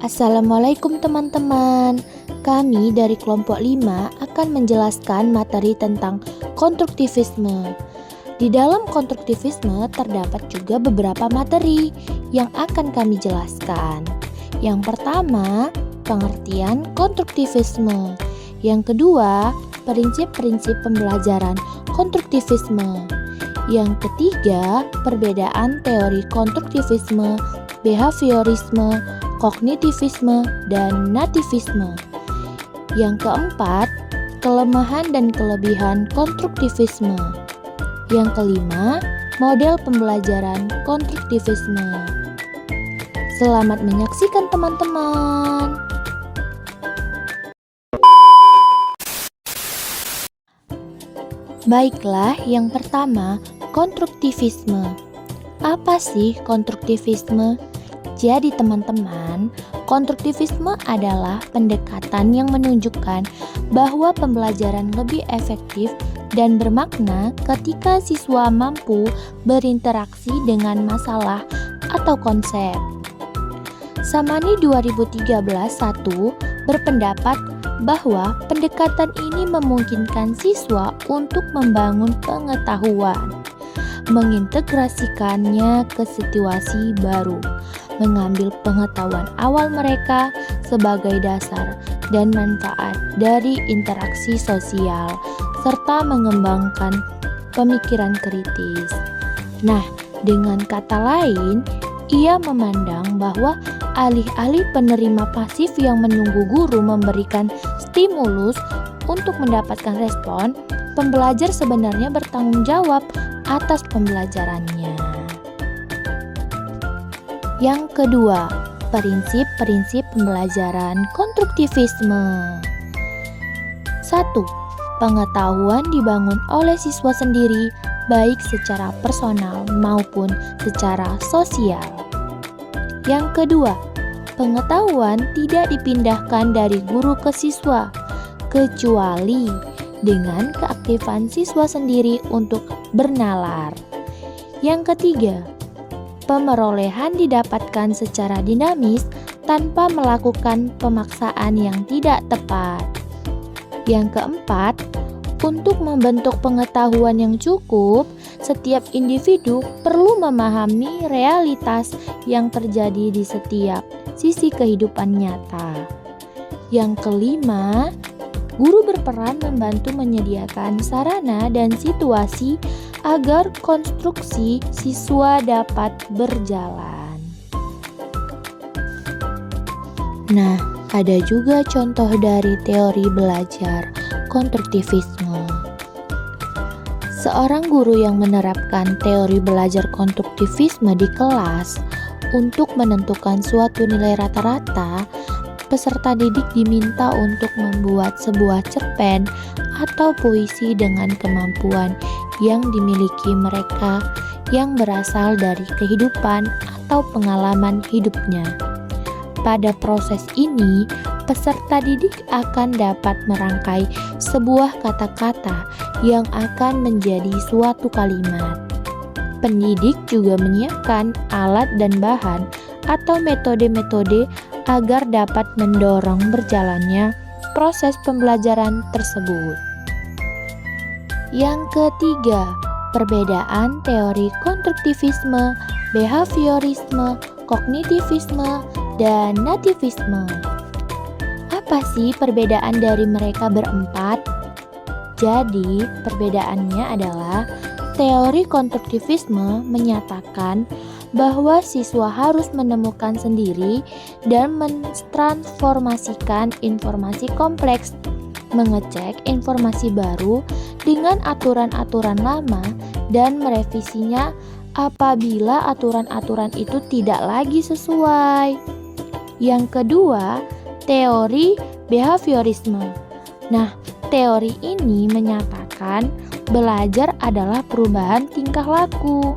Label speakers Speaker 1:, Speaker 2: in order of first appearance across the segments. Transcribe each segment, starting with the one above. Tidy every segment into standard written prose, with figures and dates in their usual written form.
Speaker 1: Assalamualaikum teman-teman. Kami dari kelompok 5 akan menjelaskan materi tentang konstruktivisme. Di dalam konstruktivisme terdapat juga beberapa materi yang akan kami jelaskan. Yang pertama, pengertian konstruktivisme. Yang kedua, prinsip-prinsip pembelajaran konstruktivisme. Yang ketiga, perbedaan teori konstruktivisme, behaviorisme, kognitivisme, dan nativisme. Yang keempat, kelemahan dan kelebihan konstruktivisme. Yang kelima, model pembelajaran konstruktivisme. Selamat menyaksikan teman-teman. Baiklah, yang pertama, konstruktivisme. Apa sih konstruktivisme? Jadi teman-teman, konstruktivisme adalah pendekatan yang menunjukkan bahwa pembelajaran lebih efektif dan bermakna ketika siswa mampu berinteraksi dengan masalah atau konsep. Samani 2013-1 berpendapat bahwa pendekatan ini memungkinkan siswa untuk membangun pengetahuan, mengintegrasikannya ke situasi baru, mengambil pengetahuan awal mereka sebagai dasar dan manfaat dari interaksi sosial, serta mengembangkan pemikiran kritis. Nah, dengan kata lain, ia memandang bahwa alih-alih penerima pasif yang menunggu guru memberikan stimulus untuk mendapatkan respon, pembelajar sebenarnya bertanggung jawab atas pembelajarannya. Yang kedua, prinsip-prinsip pembelajaran konstruktivisme. 1. Pengetahuan dibangun oleh siswa sendiri, baik secara personal maupun secara sosial. Yang kedua, pengetahuan tidak dipindahkan dari guru ke siswa, kecuali dengan keaktifan siswa sendiri untuk bernalar. Yang ketiga, pemerolehan didapatkan secara dinamis tanpa melakukan pemaksaan yang tidak tepat. Yang keempat, untuk membentuk pengetahuan yang cukup, setiap individu perlu memahami realitas yang terjadi di setiap sisi kehidupan nyata. Yang kelima, guru berperan membantu menyediakan sarana dan situasi agar konstruksi siswa dapat berjalan. Nah, ada juga contoh dari teori belajar konstruktivisme. Seorang guru yang menerapkan teori belajar konstruktivisme di kelas untuk menentukan suatu nilai rata-rata, peserta didik diminta untuk membuat sebuah cerpen atau puisi dengan kemampuan yang dimiliki mereka yang berasal dari kehidupan atau pengalaman hidupnya. Pada proses ini, peserta didik akan dapat merangkai sebuah kata-kata yang akan menjadi suatu kalimat. Pendidik juga menyiapkan alat dan bahan atau metode-metode agar dapat mendorong berjalannya proses pembelajaran tersebut. Yang ketiga, perbedaan teori konstruktivisme, behaviorisme, kognitivisme, dan nativisme. Apa sih perbedaan dari mereka berempat? Jadi, perbedaannya adalah teori konstruktivisme menyatakan bahwa siswa harus menemukan sendiri dan mentransformasikan informasi kompleks, mengecek informasi baru dengan aturan-aturan lama dan merevisinya apabila aturan-aturan itu tidak lagi sesuai. Yang kedua, teori behaviorisme. Nah, teori ini menyatakan belajar adalah perubahan tingkah laku.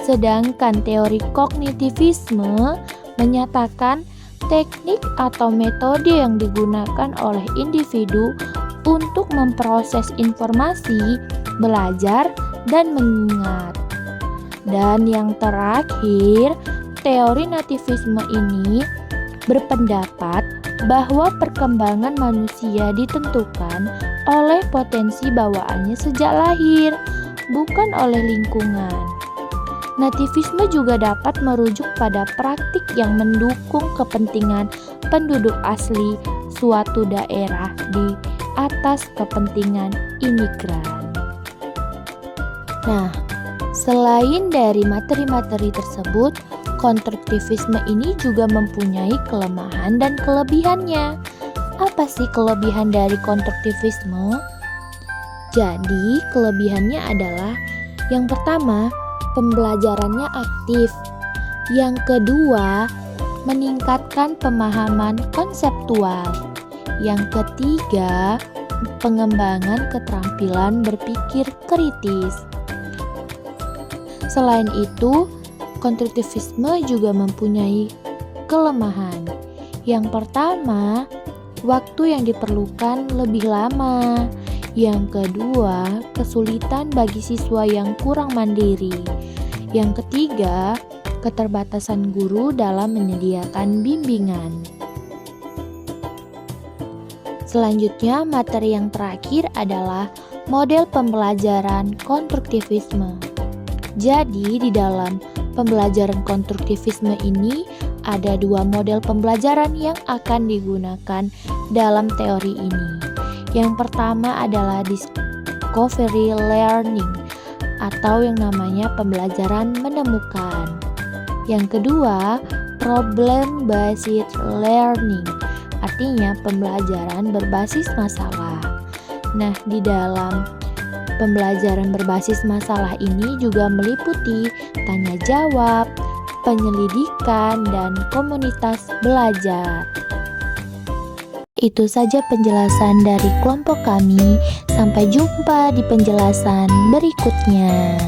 Speaker 1: Sedangkan teori kognitivisme menyatakan teknik atau metode yang digunakan oleh individu untuk memproses informasi, belajar, dan mengingat. Dan yang terakhir, teori nativisme ini berpendapat bahwa perkembangan manusia ditentukan oleh potensi bawaannya sejak lahir, bukan oleh lingkungan. Nativisme juga dapat merujuk pada praktik yang mendukung kepentingan penduduk asli suatu daerah di atas kepentingan imigran. Nah, selain dari materi-materi tersebut, konstruktivisme ini juga mempunyai kelemahan dan kelebihannya. Apa sih kelebihan dari konstruktivisme? Jadi, kelebihannya adalah yang pertama, pembelajarannya aktif. Yang kedua, meningkatkan pemahaman konseptual. Yang ketiga, pengembangan keterampilan berpikir kritis. Selain itu, konstruktivisme juga mempunyai kelemahan. Yang pertama, waktu yang diperlukan lebih lama. Yang kedua, kesulitan bagi siswa yang kurang mandiri. Yang ketiga, keterbatasan guru dalam menyediakan bimbingan. Selanjutnya, materi yang terakhir adalah model pembelajaran konstruktivisme. Jadi, di dalam pembelajaran konstruktivisme ini ada dua model pembelajaran yang akan digunakan dalam teori ini. Yang pertama adalah discovery learning atau yang namanya pembelajaran menemukan. Yang kedua, problem based learning, artinya pembelajaran berbasis masalah. Nah, di dalam pembelajaran berbasis masalah ini juga meliputi tanya jawab, penyelidikan, dan komunitas belajar. Itu saja penjelasan dari kelompok kami. Sampai jumpa di penjelasan berikutnya.